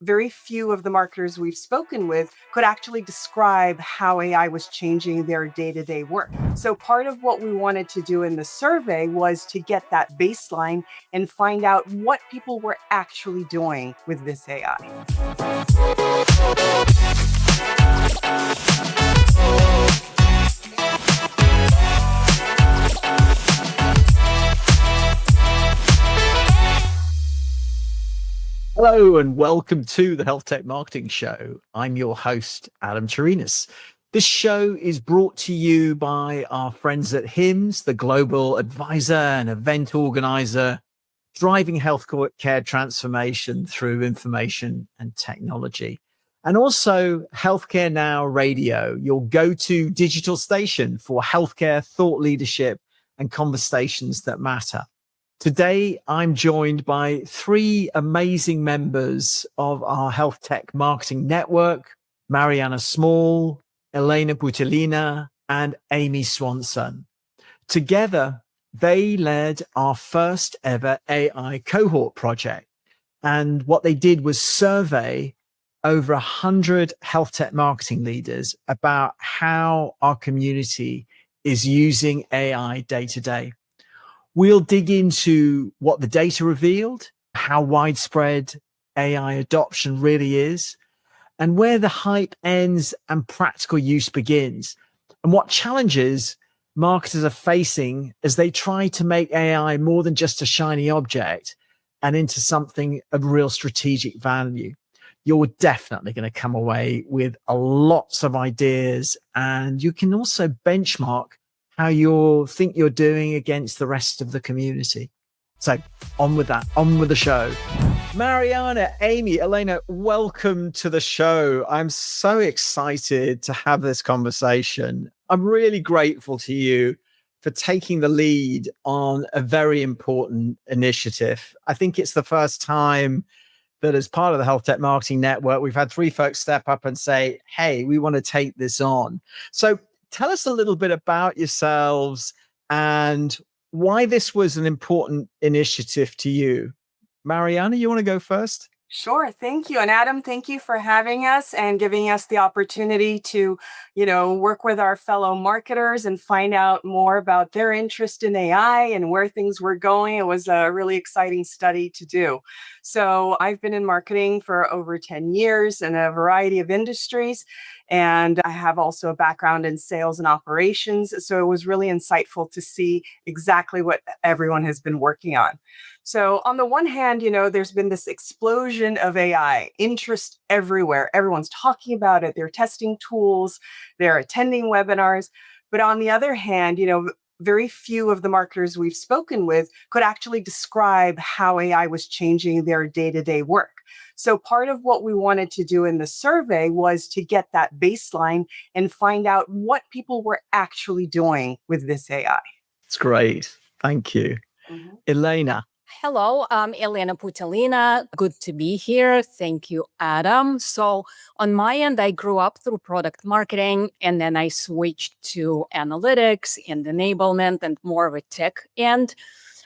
very few of the marketers we've spoken with could actually describe how AI was changing their day-to-day work. So part of what we wanted to do in the survey was to get that baseline and find out what people were actually doing with this AI. Hello and welcome to the Healthtech Marketing Show. I'm your host, Adam Turinas. This show is brought to you by our friends at HIMSS, the global advisor and event organizer, driving healthcare transformation through information and technology. And also Healthcare Now Radio, your go-to digital station for healthcare thought leadership and conversations that matter. Today, I'm joined by three amazing members of our Healthtech Marketing Network, Mariana Small, Elena Putilina, and Amy Swanson. Together, they led our first ever AI Cohort project. And what they did was survey over 100 health-tech marketing leaders about how our community is using AI day to day. We'll dig into what the data revealed, how widespread AI adoption really is, and where the hype ends and practical use begins, and what challenges marketers are facing as they try to make AI more than just a shiny object and into something of real strategic value. You're definitely going to come away with lots of ideas, and you can also benchmark how you think you're doing against the rest of the community. So on with that, on with the show. Mariana, Amy, Elena, welcome to the show. I'm so excited to have this conversation. I'm really grateful to you for taking the lead on a very important initiative. I think it's the first time that as part of the Healthtech Marketing Network, we've had three folks step up and say, hey, we want to take this on. So tell us a little bit about yourselves and why this was an important initiative to you. Mariana, you want to go first? Sure. Thank you. And Adam, thank you for having us and giving us the opportunity to, work with our fellow marketers and find out more about their interest in AI and where things were going. It was a really exciting study to do. So I've been in marketing for over 10 years in a variety of industries. And I have also a background in sales and operations. So it was really insightful to see exactly what everyone has been working on. So on the one hand, there's been this explosion of AI, interest everywhere. Everyone's talking about it. They're testing tools, they're attending webinars. But on the other hand, very few of the marketers we've spoken with could actually describe how AI was changing their day-to-day work. So part of what we wanted to do in the survey was to get that baseline and find out what people were actually doing with this AI. It's great. Thank you. Mm-hmm. Elena. Hello, I'm Elena Putilina. Good to be here. Thank you, Adam. So on my end, I grew up through product marketing, and then I switched to analytics and enablement and more of a tech end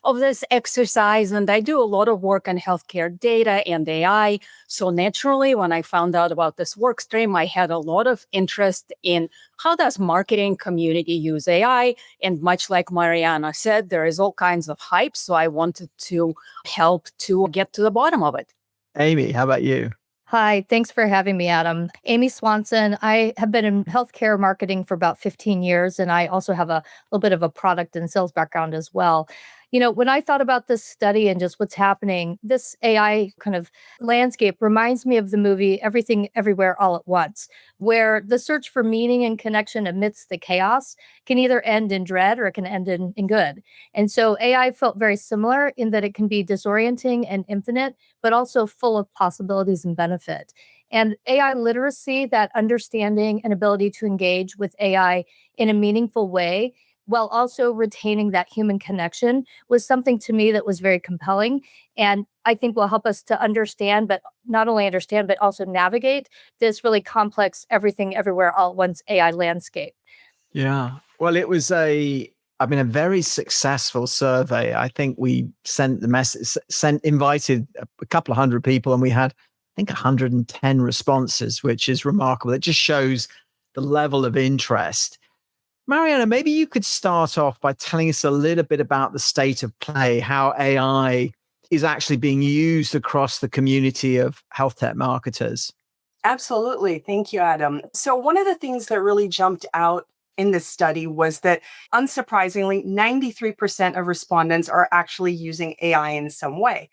of this exercise. And I do a lot of work on healthcare data and AI. So naturally, when I found out about this work stream, I had a lot of interest in how does marketing community use AI? And much like Mariana said, there is all kinds of hype. So I wanted to help to get to the bottom of it. Amy, how about you? Hi, thanks for having me, Adam. Amy Swanson. I have been in healthcare marketing for about 15 years, and I also have a little bit of a product and sales background as well. When I thought about this study and just what's happening, this AI kind of landscape reminds me of the movie Everything Everywhere All at Once, where the search for meaning and connection amidst the chaos can either end in dread or it can end in good. And so AI felt very similar in that it can be disorienting and infinite, but also full of possibilities and benefit. And AI literacy, that understanding and ability to engage with AI in a meaningful way, while also retaining that human connection, was something to me that was very compelling. And I think will help us to understand, but not only understand, but also navigate this really complex everything everywhere all at once AI landscape. Yeah. Well, it was a very successful survey. I think we sent the message, invited a couple of hundred people, and we had, think 110 responses, which is remarkable. It just shows the level of interest. Mariana, maybe you could start off by telling us a little bit about the state of play, how AI is actually being used across the community of health tech marketers. Absolutely. Thank you, Adam. So, one of the things that really jumped out in this study was that, unsurprisingly, 93% of respondents are actually using AI in some way.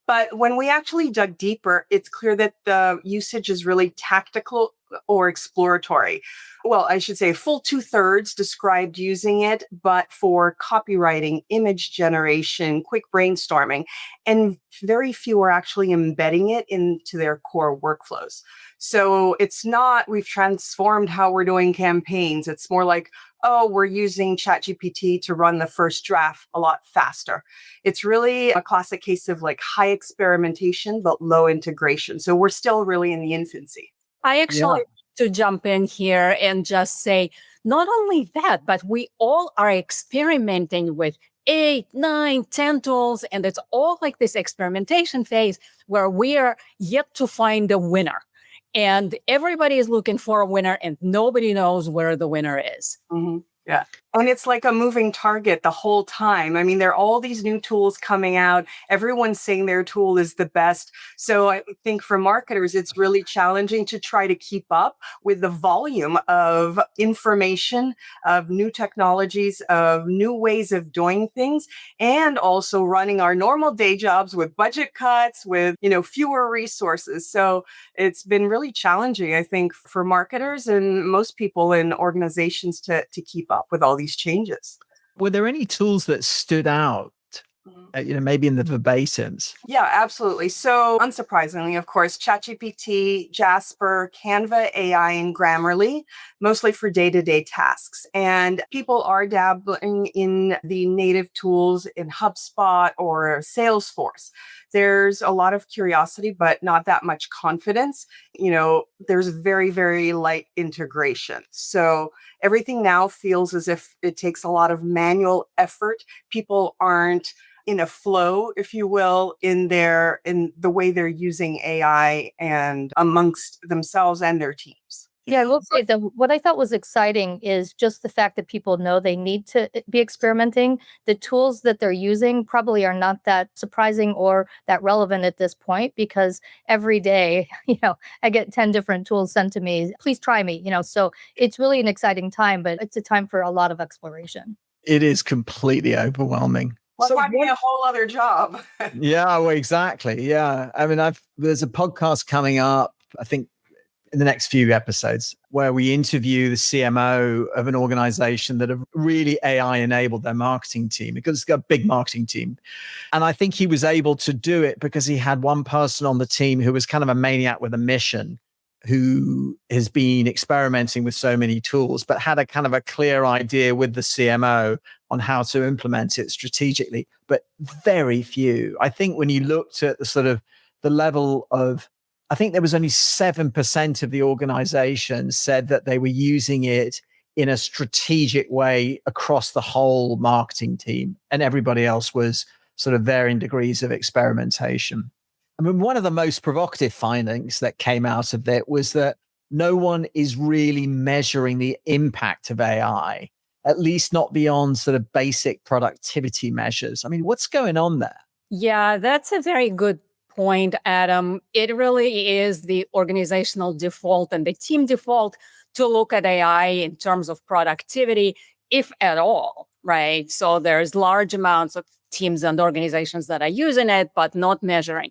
But when we actually dug deeper, it's clear that the usage is really tactical or exploratory. Well, I should say full 2/3 described using it, but for copywriting, image generation, quick brainstorming, and very few are actually embedding it into their core workflows. So it's not we've transformed how we're doing campaigns. It's more like, oh, we're using ChatGPT to run the first draft a lot faster. It's really a classic case of like high experimentation, but low integration. So we're still really in the infancy. I actually to jump in here and just say, not only that, but we all are experimenting with 8, 9, 10 tools. And it's all like this experimentation phase where we are yet to find a winner. And everybody is looking for a winner and nobody knows where the winner is. Mm-hmm. Yeah. And it's like a moving target the whole time. I mean, there are all these new tools coming out. Everyone's saying their tool is the best. So I think for marketers, it's really challenging to try to keep up with the volume of information, of new technologies, of new ways of doing things, and also running our normal day jobs with budget cuts, with, fewer resources. So it's been really challenging, I think, for marketers and most people in organizations to keep up with all these changes. Were there any tools that stood out, maybe in the verbatims? Yeah, absolutely. So unsurprisingly, of course, ChatGPT, Jasper, Canva AI, and Grammarly, mostly for day-to-day tasks. And people are dabbling in the native tools in HubSpot or Salesforce. There's a lot of curiosity, but not that much confidence. There's very, very light integration. So everything now feels as if it takes a lot of manual effort. People aren't in a flow, if you will, in the way they're using AI and amongst themselves and their teams. Yeah, I will say that what I thought was exciting is just the fact that people know they need to be experimenting. The tools that they're using probably are not that surprising or that relevant at this point because every day, I get 10 different tools sent to me. Please try me, so it's really an exciting time, but it's a time for a lot of exploration. It is completely overwhelming. Well, finding a whole other job. Yeah, well, exactly. Yeah. I mean, there's a podcast coming up, I think, in the next few episodes where we interview the CMO of an organization that have really AI enabled their marketing team because it's got a big marketing team. And I think he was able to do it because he had one person on the team who was kind of a maniac with a mission, who has been experimenting with so many tools, but had a kind of a clear idea with the CMO on how to implement it strategically, but very few. I think when you looked at the sort of the level of, I think there was only 7% of the organization said that they were using it in a strategic way across the whole marketing team. And everybody else was sort of varying degrees of experimentation. I mean, one of the most provocative findings that came out of it was that no one is really measuring the impact of AI, at least not beyond sort of basic productivity measures. I mean, what's going on there? Yeah, that's a very good point, Adam. It really is the organizational default and the team default to look at AI in terms of productivity, if at all, right? So there's large amounts of teams and organizations that are using it, but not measuring.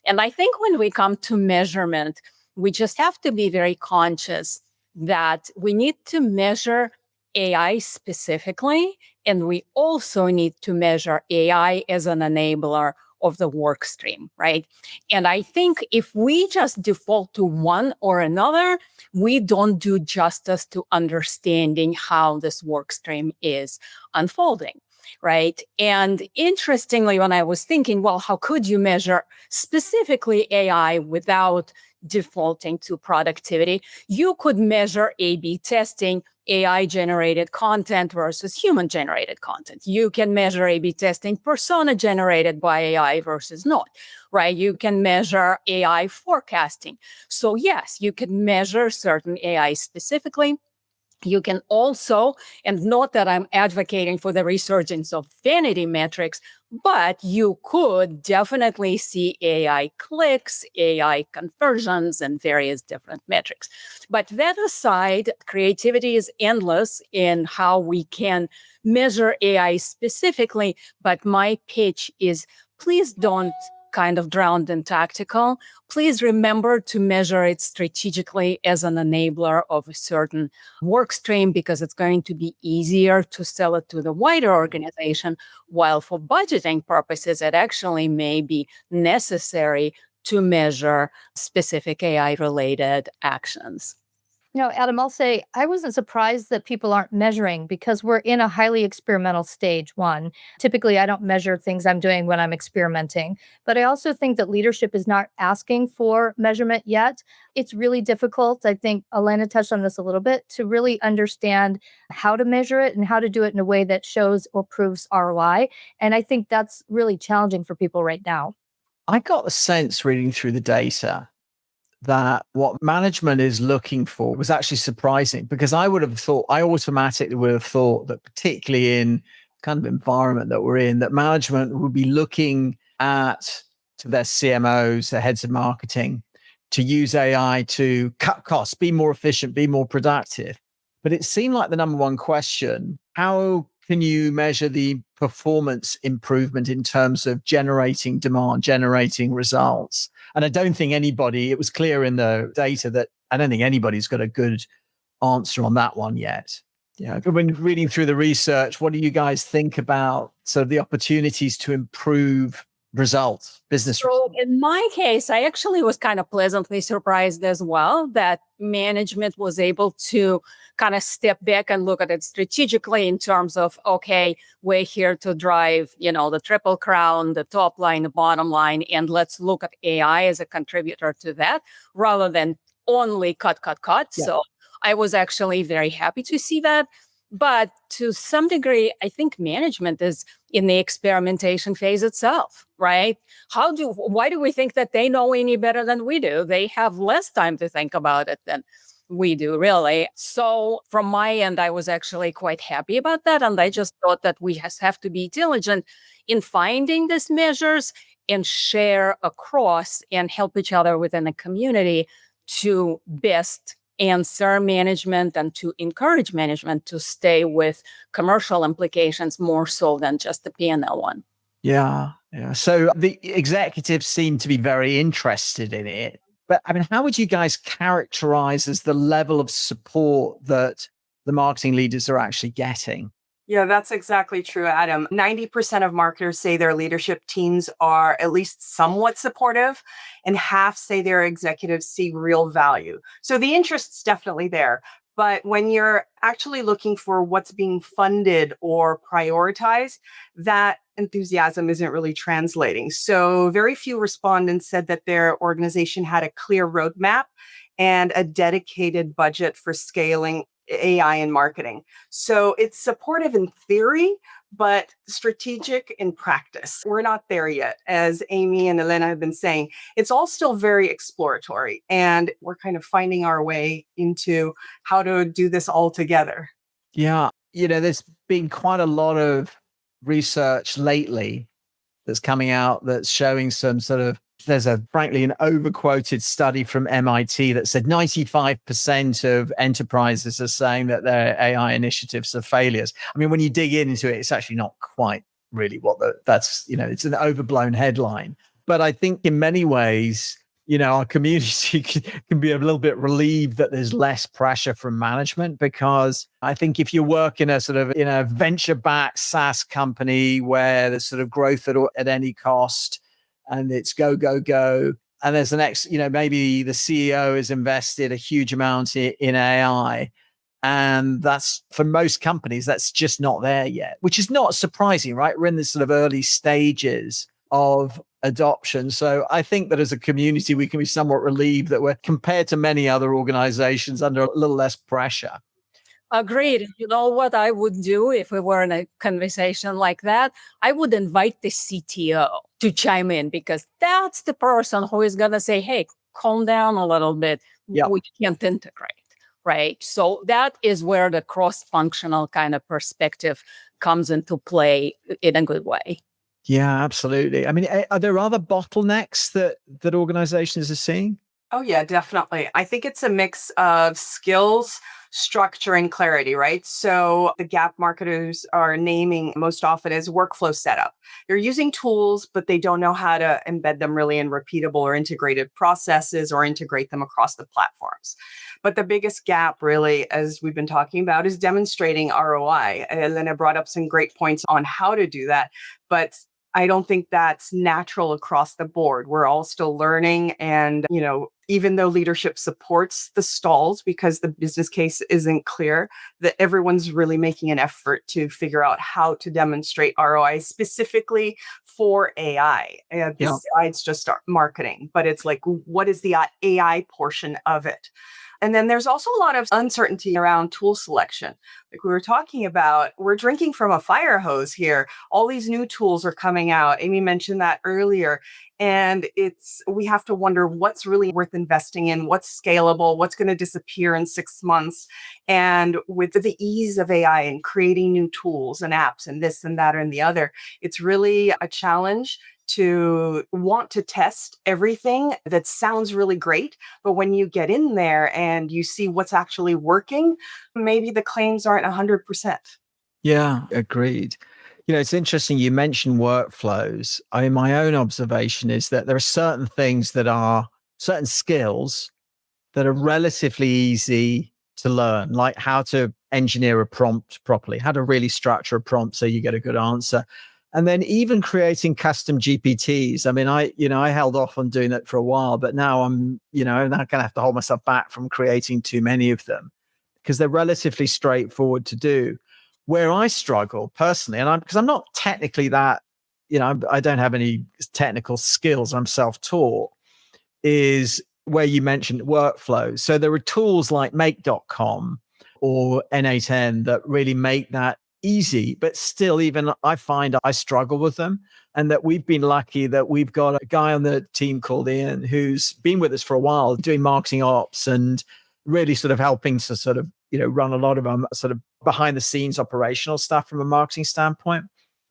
And I think when we come to measurement, we just have to be very conscious that we need to measure AI specifically, and we also need to measure AI as an enabler of the work stream, right? And I think if we just default to one or another, we don't do justice to understanding how this work stream is unfolding, right? And interestingly, when I was thinking, well, how could you measure specifically AI without defaulting to productivity? You could measure A/B testing AI generated content versus human generated content. You can measure A/B testing persona generated by AI versus not, right? You can measure AI forecasting. So yes, you can measure certain AI specifically. You can also, and not that I'm advocating for the resurgence of vanity metrics, but you could definitely see AI clicks, AI conversions, and various different metrics. But that aside, creativity is endless in how we can measure AI specifically. But my pitch is please don't kind of drown in tactical. Please remember to measure it strategically as an enabler of a certain work stream, because it's going to be easier to sell it to the wider organization, while for budgeting purposes, it actually may be necessary to measure specific AI-related actions. Adam, I'll say I wasn't surprised that people aren't measuring because we're in a highly experimental stage. One, typically I don't measure things I'm doing when I'm experimenting, but I also think that leadership is not asking for measurement yet. It's really difficult. I think Elena touched on this a little bit to really understand how to measure it and how to do it in a way that shows or proves ROI. And I think that's really challenging for people right now. I got the sense reading through the data that what management is looking for was actually surprising, because I automatically would have thought that, particularly in kind of environment that we're in, that management would be looking at to their CMOs, their heads of marketing, to use AI to cut costs, be more efficient, be more productive. But it seemed like the number one question: how can you measure the performance improvement in terms of generating demand, generating results? And I don't think it was clear in the data that I don't think anybody's got a good answer on that one yet. Yeah. But when reading through the research, what do you guys think about sort of the opportunities to improve results, business results? So in my case, I actually was kind of pleasantly surprised as well that management was able to kind of step back and look at it strategically in terms of, okay, we're here to drive, the Triple Crown, the top line, the bottom line, and let's look at AI as a contributor to that rather than only cut. Yeah. So I was actually very happy to see that. But to some degree, I think management is in the experimentation phase itself, right? Why do we think that they know any better than we do? They have less time to think about it than we do, really. So from my end, I was actually quite happy about that. And I just thought that we have to be diligent in finding these measures and share across and help each other within the community to best answer management and to encourage management to stay with commercial implications more so than just the P&L one. Yeah. So the executives seem to be very interested in it. But I mean, how would you guys characterize as the level of support that the marketing leaders are actually getting? Yeah, that's exactly true, Adam. 90% of marketers say their leadership teams are at least somewhat supportive, and half say their executives see real value. So the interest's definitely there. But when you're actually looking for what's being funded or prioritized, that enthusiasm isn't really translating. So very few respondents said that their organization had a clear roadmap and a dedicated budget for scaling AI in marketing. So it's supportive in theory, but strategic in practice. We're not there yet. As Amy and Elena have been saying, it's all still very exploratory, and we're kind of finding our way into how to do this all together. Yeah. There's been quite a lot of research lately that's coming out that's showing there's frankly an overquoted study from MIT that said 95% of enterprises are saying that their AI initiatives are failures. I mean, when you dig into it, it's actually not quite really it's an overblown headline. But I think in many ways, our community can be a little bit relieved that there's less pressure from management, because I think if you work in a venture-backed SaaS company where there's sort of growth at any cost and it's go, and there's maybe the CEO has invested a huge amount in AI, and that's, for most companies, that's just not there yet, which is not surprising, right? We're in this sort of early stages of adoption. So I think that as a community, we can be somewhat relieved that we're, compared to many other organizations, under a little less pressure. Agreed. You know what I would do if we were in a conversation like that? I would invite the CTO to chime in, because that's the person who is going to say, hey, calm down a little bit. Yeah. We can't integrate, right? So that is where the cross-functional kind of perspective comes into play in a good way. Yeah, absolutely. I mean, are there other bottlenecks that organizations are seeing? Oh, yeah, definitely. I think it's a mix of skills, structure, and clarity, right? So the gap marketers are naming most often as workflow setup. They're using tools, but they don't know how to embed them really in repeatable or integrated processes or integrate them across the platforms. But the biggest gap, really, as we've been talking about, is demonstrating ROI. Elena brought up some great points on how to do that. But I don't think that's natural across the board. We're all still learning. And, even though leadership supports the stalls because the business case isn't clear, that everyone's really making an effort to figure out how to demonstrate ROI specifically for AI, Yeah. besides just our marketing. But it's like, what is the AI portion of it? And then there's also a lot of uncertainty around tool selection. Like we were talking about, we're drinking from a fire hose here. All these new tools are coming out. Amy mentioned that earlier. And we have to wonder what's really worth investing in, what's scalable, what's going to disappear in 6 months. And with the ease of AI and creating new tools and apps and this and that and the other, it's really a challenge to want to test everything that sounds really great. But when you get in there and you see what's actually working, maybe the claims aren't 100%. Yeah, agreed. It's interesting you mentioned workflows. My own observation is that there are certain things that are certain skills that are relatively easy to learn, like how to engineer a prompt properly, how to really structure a prompt so you get a good answer. And then even creating custom GPTs. I mean, I held off on doing that for a while, but now I'm not going to have to hold myself back from creating too many of them because they're relatively straightforward to do. Where I struggle personally, and because I'm not technically that, I don't have any technical skills, I'm self-taught, is where you mentioned workflows. So there are tools like make.com or N8N that really make that easy, but still, even I find I struggle with them. And that we've been lucky that we've got a guy on the team called Ian who's been with us for a while doing marketing ops and really sort of helping to sort of, run a lot of sort of behind the scenes operational stuff from a marketing standpoint.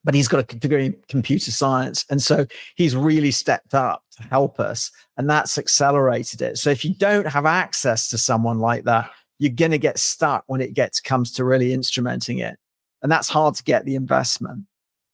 But he's got a degree in computer science. And so he's really stepped up to help us. And that's accelerated it. So if you don't have access to someone like that, you're going to get stuck when it comes to really instrumenting it. And that's hard to get the investment.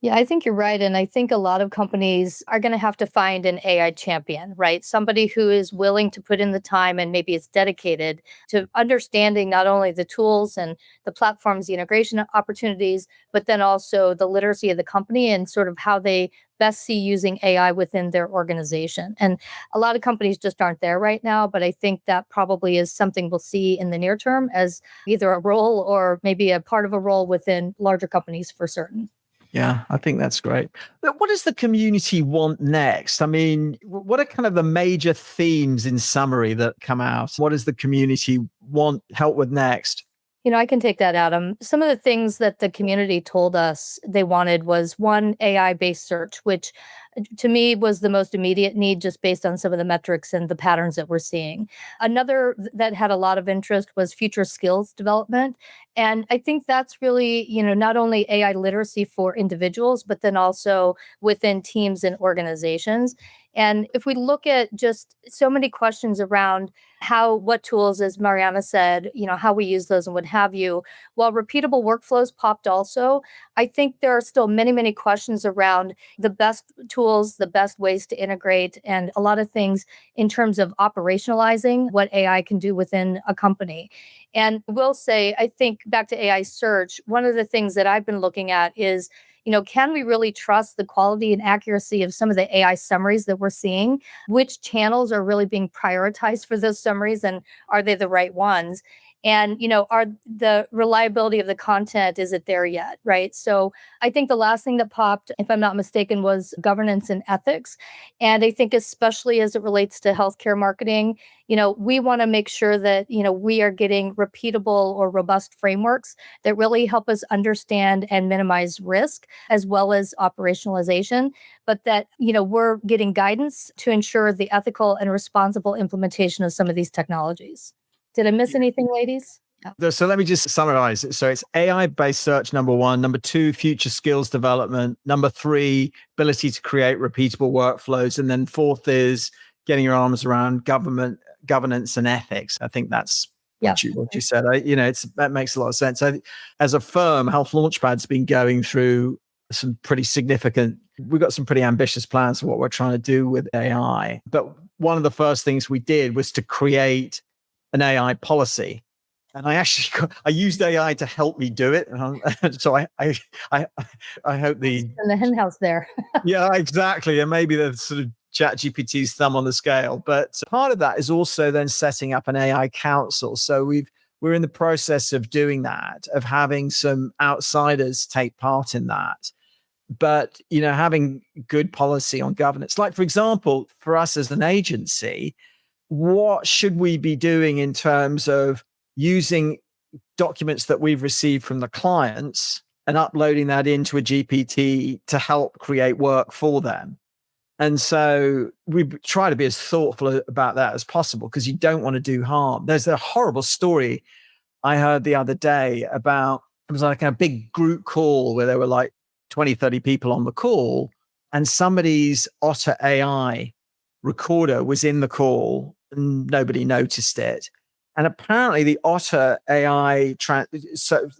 Yeah, I think you're right. And I think a lot of companies are going to have to find an AI champion, right? Somebody who is willing to put in the time and maybe is dedicated to understanding not only the tools and the platforms, the integration opportunities, but then also the literacy of the company and sort of how they best see using AI within their organization. And a lot of companies just aren't there right now, but I think that probably is something we'll see in the near term as either a role or maybe a part of a role within larger companies for certain. Yeah, I think that's great. But what does the community want next? I mean, what are kind of the major themes in summary that come out? What does the community want help with next? I can take that, Adam. Some of the things that the community told us they wanted was one, AI-based search, which to me was the most immediate need just based on some of the metrics and the patterns that we're seeing. Another that had a lot of interest was future skills development. And I think that's really, not only AI literacy for individuals, but then also within teams and organizations. And if we look at just so many questions around what tools, as Mariana said, how we use those and what have you, while repeatable workflows popped also, I think there are still many, many questions around the best tools, the best ways to integrate, and a lot of things in terms of operationalizing what AI can do within a company. And we'll say, I think back to AI search, one of the things that I've been looking at is, can we really trust the quality and accuracy of some of the AI summaries that we're seeing? Which channels are really being prioritized for those summaries, and are they the right ones? And, are the reliability of the content, is it there yet? Right. So I think the last thing that popped, if I'm not mistaken, was governance and ethics. And I think especially as it relates to healthcare marketing, we want to make sure that, we are getting repeatable or robust frameworks that really help us understand and minimize risk as well as operationalization, but that, we're getting guidance to ensure the ethical and responsible implementation of some of these technologies. Did I miss anything, ladies? Yeah. So let me just summarize it. So it's AI-based search, number one. Number two, future skills development. Number three, ability to create repeatable workflows. And then fourth is getting your arms around governance and ethics. I think that's what you said. That makes a lot of sense. As a firm, Health Launchpad's been going through some pretty significant, we've got some pretty ambitious plans for what we're trying to do with AI. But one of the first things we did was to create an AI policy. And I used AI to help me do it. So I hope in the hen house there. Yeah, exactly. And maybe the sort of ChatGPT's thumb on the scale. But part of that is also then setting up an AI council. So we're in the process of doing that, of having some outsiders take part in that. But, having good policy on governance, like, for example, for us as an agency, what should we be doing in terms of using documents that we've received from the clients and uploading that into a GPT to help create work for them? And so we try to be as thoughtful about that as possible, because you don't want to do harm. There's a horrible story I heard the other day about, it was like a big group call where there were like 20, 30 people on the call, and somebody's Otter AI recorder was in the call and nobody noticed it. And apparently the Otter AI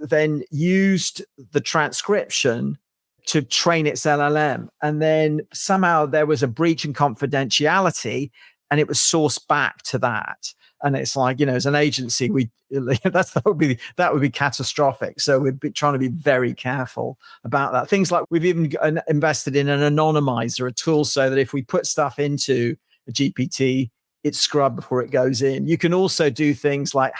then used the transcription to train its LLM. And then somehow there was a breach in confidentiality and it was sourced back to that. And it's like, as an agency, that would be catastrophic. So we're trying to be very careful about that. Things like we've even invested in an anonymizer, a tool so that if we put stuff into a GPT, it's scrubbed before it goes in. You can also do things like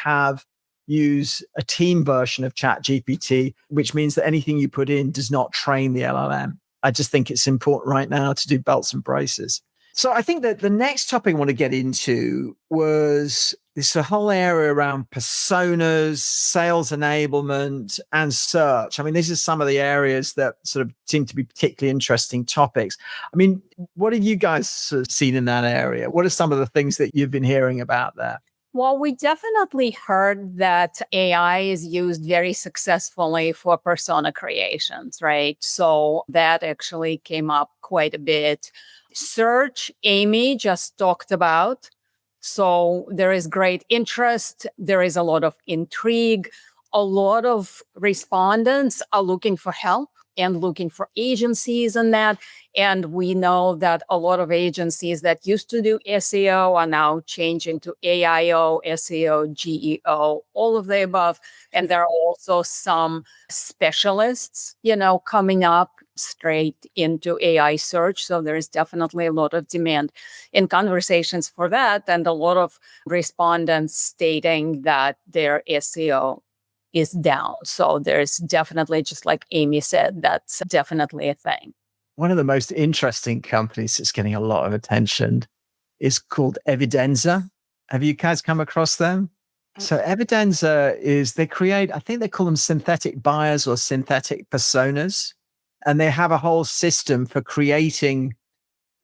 use a team version of ChatGPT, which means that anything you put in does not train the LLM. I just think it's important right now to do belts and braces. So I think that the next topic I want to get into was this whole area around personas, sales enablement, and search. I mean, these are some of the areas that sort of seem to be particularly interesting topics. I mean, what have you guys sort of seen in that area? What are some of the things that you've been hearing about there? Well, we definitely heard that AI is used very successfully for persona creations, right? So that actually came up quite a bit. Search, Amy just talked about. So there is great interest. There is a lot of intrigue. A lot of respondents are looking for help and looking for agencies in that. And we know that a lot of agencies that used to do SEO are now changing to AIO, SEO, GEO, all of the above. And there are also some specialists, coming up straight into AI search. So there is definitely a lot of demand in conversations for that. And a lot of respondents stating that their SEO is down. So there's definitely, just like Amy said, that's definitely a thing. One of the most interesting companies that's getting a lot of attention is called Evidenza. Have you guys come across them? So Evidenza I think they call them synthetic buyers or synthetic personas. And they have a whole system for creating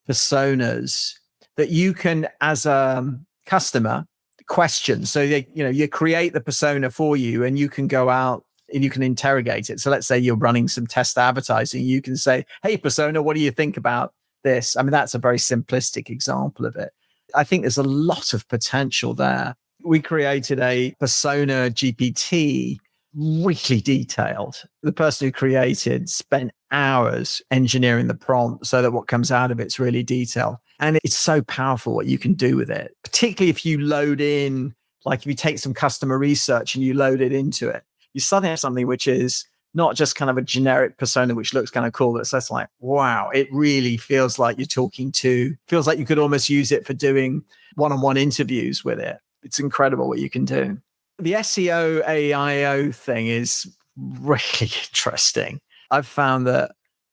personas that you can, as a customer, question. So you create the persona for you, and you can go out and you can interrogate it. So let's say you're running some test advertising. You can say, "Hey, persona, what do you think about this?" I mean, that's a very simplistic example of it. I think there's a lot of potential there. We created a persona GPT, really detailed. The person who created spent hours engineering the prompt so that what comes out of it's really detailed. And it's so powerful what you can do with it, particularly if you load in, like if you take some customer research and you load it into it, you suddenly have something which is not just kind of a generic persona, which looks kind of cool. But it's just like, wow, it really feels like feels like you could almost use it for doing one-on-one interviews with it. It's incredible what you can do. The SEO AIO thing is really interesting. I've found that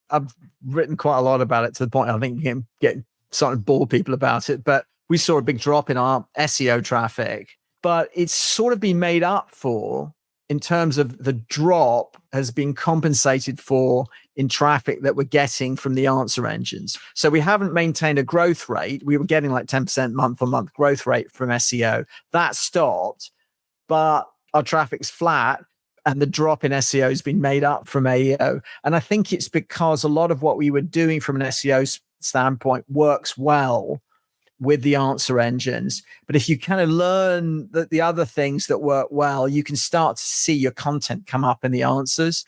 I've written quite a lot about it to the point I think getting starting to bore people about it. But we saw a big drop in our SEO traffic, but it's sort of been made up for in terms of the drop has been compensated for in traffic that we're getting from the answer engines. So we haven't maintained a growth rate. We were getting like 10% month on month growth rate from SEO. That stopped, but our traffic's flat and the drop in SEO has been made up from AEO. And I think it's because a lot of what we were doing from an SEO standpoint works well with the answer engines. But if you kind of learn that the other things that work well, you can start to see your content come up in the answers.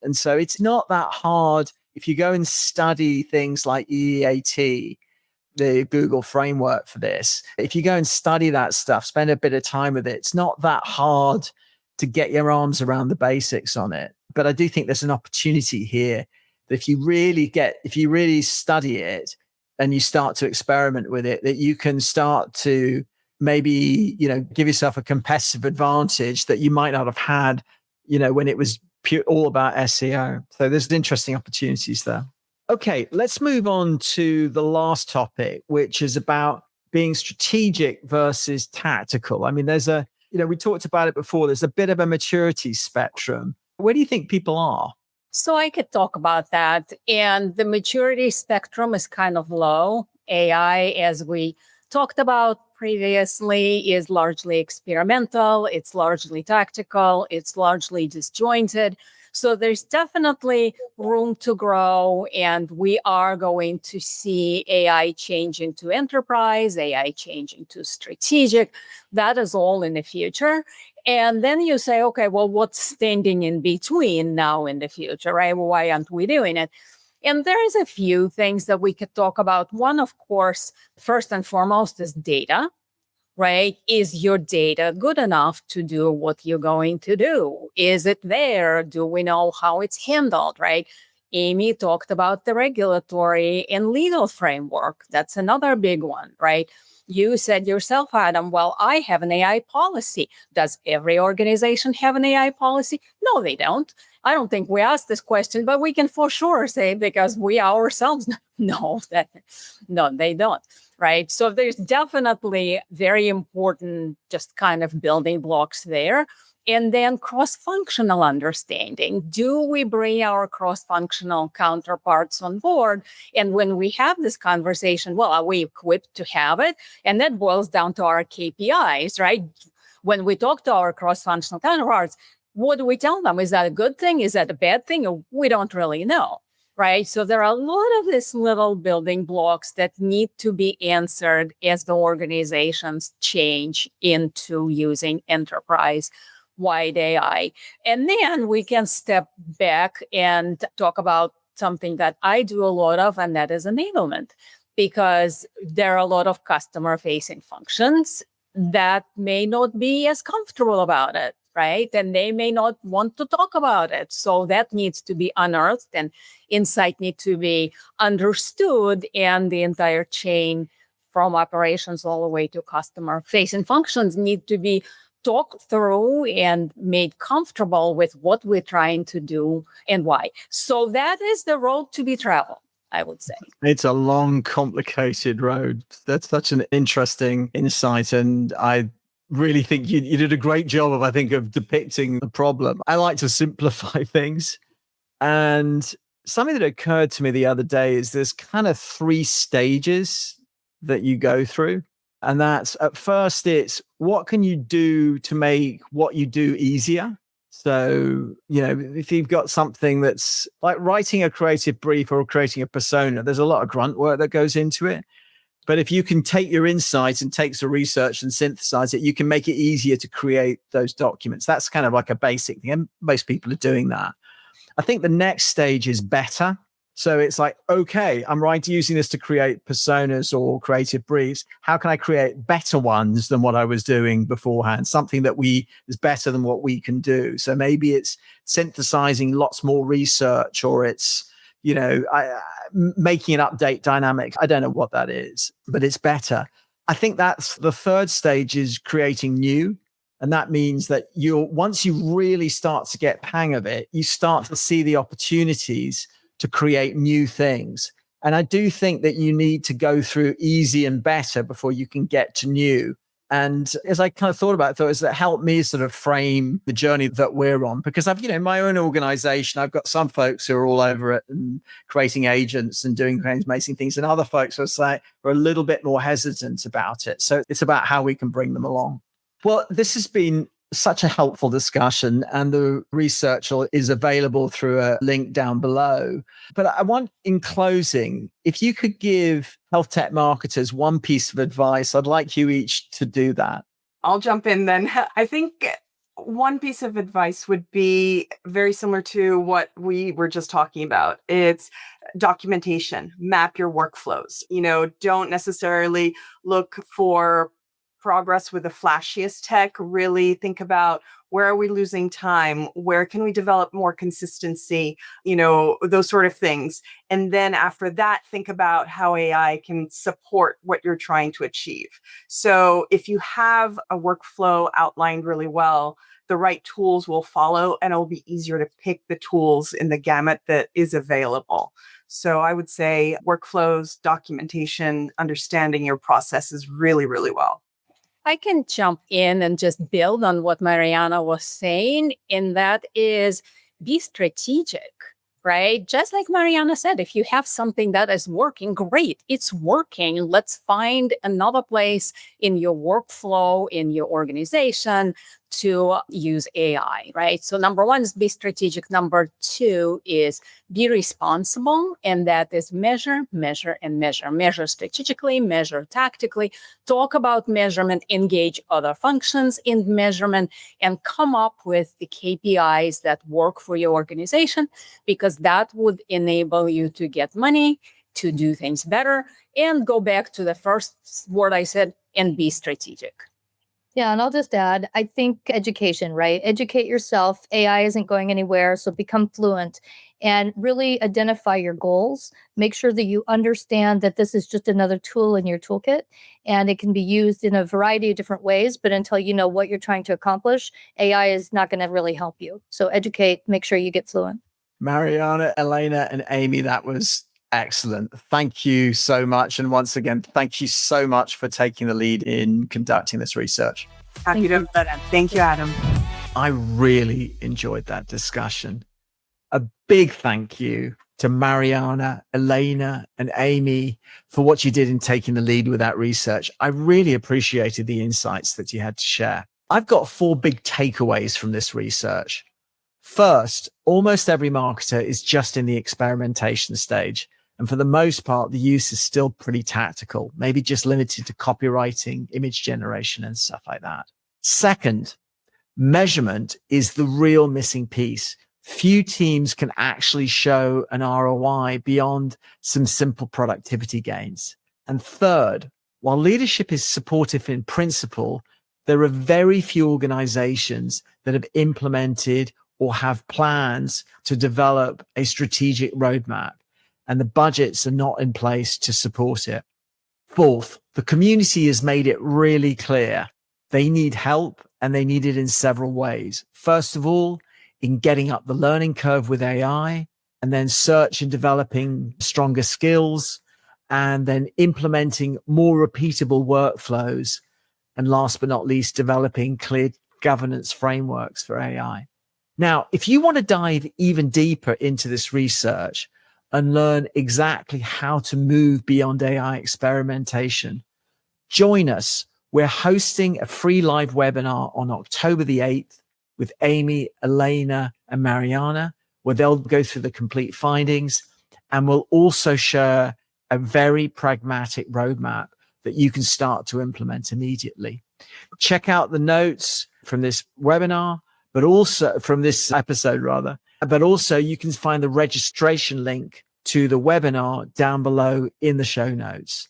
And so it's not that hard. If you go and study things like EEAT, the Google framework for this, if you go and study that stuff, spend a bit of time with it, it's not that hard to get your arms around the basics on it. But I do think there's an opportunity here that if you really study it and you start to experiment with it, that you can start to maybe, give yourself a competitive advantage that you might not have had, when it was all about SEO. So there's interesting opportunities there. Okay, let's move on to the last topic, which is about being strategic versus tactical. I mean, we talked about it before, there's a bit of a maturity spectrum. Where do you think people are? So I could talk about that. And the maturity spectrum is kind of low. AI, as we talked about previously, is largely experimental. It's largely tactical. It's largely disjointed. So there's definitely room to grow, and we are going to see AI change into enterprise, AI change into strategic. That is all in the future. And then you say, okay, well, what's standing in between now in the future, right? Well, why aren't we doing it? And there is a few things that we could talk about. One, of course, first and foremost is data. Right? Is your data good enough to do what you're going to do? Is it there? Do we know how it's handled, right? Amy talked about the regulatory and legal framework. That's another big one, right? You said yourself, Adam, well, I have an AI policy. Does every organization have an AI policy? No, they don't. I don't think we asked this question, but we can for sure say, because we ourselves know that, no, they don't. Right. So there's definitely very important just kind of building blocks there. And then cross-functional understanding. Do we bring our cross-functional counterparts on board? And when we have this conversation, well, are we equipped to have it? And that boils down to our KPIs, right? When we talk to our cross-functional counterparts, what do we tell them? Is that a good thing? Is that a bad thing? Or we don't really know. Right. So there are a lot of these little building blocks that need to be answered as the organizations change into using enterprise-wide AI. And then we can step back and talk about something that I do a lot of, and that is enablement, because there are a lot of customer-facing functions that may not be as comfortable about it. Right. And they may not want to talk about it. So that needs to be unearthed and insight need to be understood. And the entire chain from operations all the way to customer facing functions need to be talked through and made comfortable with what we're trying to do and why. So that is the road to be traveled, I would say. It's a long, complicated road. That's such an interesting insight. And I really think you did a great job of depicting the problem. I like to simplify things. And something that occurred to me the other day is there's kind of 3 stages that you go through. And that's, at first, it's what can you do to make what you do easier? So, if you've got something that's like writing a creative brief or creating a persona, there's a lot of grunt work that goes into it. But if you can take your insights and take some research and synthesize it, you can make it easier to create those documents. That's kind of like a basic thing. And most people are doing that. I think the next stage is better. So it's like, okay, I'm using this to create personas or creative briefs. How can I create better ones than what I was doing beforehand? Something that is better than what we can do. So maybe it's synthesizing lots more research, or it's, making an update dynamic. I don't know what that is, but it's better. I think that's the third stage, is creating new. And that means that once you really start to get hang of it, you start to see the opportunities to create new things. And I do think that you need to go through easy and better before you can get to new. And as I kind of thought about it, thought that helped me sort of frame the journey that we're on, because I've, in my own organization, I've got some folks who are all over it and creating agents and doing amazing things. And other folks who are a little bit more hesitant about it. So it's about how we can bring them along. Well, this has been such a helpful discussion, and the research is available through a link down below. But I want, in closing, if you could give health tech marketers one piece of advice, I'd like you each to do that. I'll jump in then. I think one piece of advice would be very similar to what we were just talking about. It's documentation. Map your workflows. Don't necessarily look for progress with the flashiest tech. Really think about, where are we losing time? Where can we develop more consistency? Those sort of things. And then after that, think about how AI can support what you're trying to achieve. So if you have a workflow outlined really well, the right tools will follow, and it'll be easier to pick the tools in the gamut that is available. So I would say workflows, documentation, understanding your processes really, really well. I can jump in and just build on what Mariana was saying, and that is, be strategic, right? Just like Mariana said, if you have something that is working, great, it's working. Let's find another place in your workflow, in your organization, to use AI, right? So number one is be strategic. Number two is be responsible. And that is measure, measure, and measure. Measure strategically, measure tactically, talk about measurement, engage other functions in measurement, and come up with the KPIs that work for your organization, because that would enable you to get money, to do things better, and go back to the first word I said, and be strategic. Yeah, and I'll just add, I think education, right? Educate yourself. AI isn't going anywhere, so become fluent and really identify your goals. Make sure that you understand that this is just another tool in your toolkit, and it can be used in a variety of different ways. But until you know what you're trying to accomplish, AI is not going to really help you. So educate, make sure you get fluent. Mariana, Elena, and Amy, that was excellent. Thank you so much. And once again, thank you so much for taking the lead in conducting this research. Happy to. Thank you, Adam. I really enjoyed that discussion. A big thank you to Mariana, Elena, and Amy for what you did in taking the lead with that research. I really appreciated the insights that you had to share. I've got 4 big takeaways from this research. First, almost every marketer is just in the experimentation stage. And for the most part, the use is still pretty tactical, maybe just limited to copywriting, image generation, and stuff like that. Second, measurement is the real missing piece. Few teams can actually show an ROI beyond some simple productivity gains. And third, while leadership is supportive in principle, there are very few organizations that have implemented or have plans to develop a strategic roadmap, and the budgets are not in place to support it. Fourth, the community has made it really clear they need help, and they need it in several ways. First of all, in getting up the learning curve with AI, and then search and developing stronger skills, and then implementing more repeatable workflows. And last but not least, developing clear governance frameworks for AI. Now, if you want to dive even deeper into this research and learn exactly how to move beyond AI experimentation, join us. We're hosting a free live webinar on October the 8th with Amy, Elena, and Mariana, where they'll go through the complete findings, and we'll also share a very pragmatic roadmap that you can start to implement immediately. Check out the notes from this webinar, but also from this episode rather, but also you can find the registration link to the webinar down below in the show notes.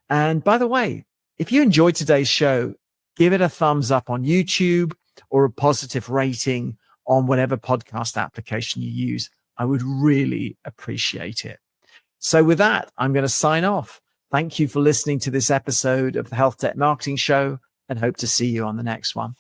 And by the way, if you enjoyed today's show, give it a thumbs up on YouTube or a positive rating on whatever podcast application you use. I would really appreciate it. So with that, I'm going to sign off. Thank you for listening to this episode of the Healthtech Marketing Show, and hope to see you on the next one.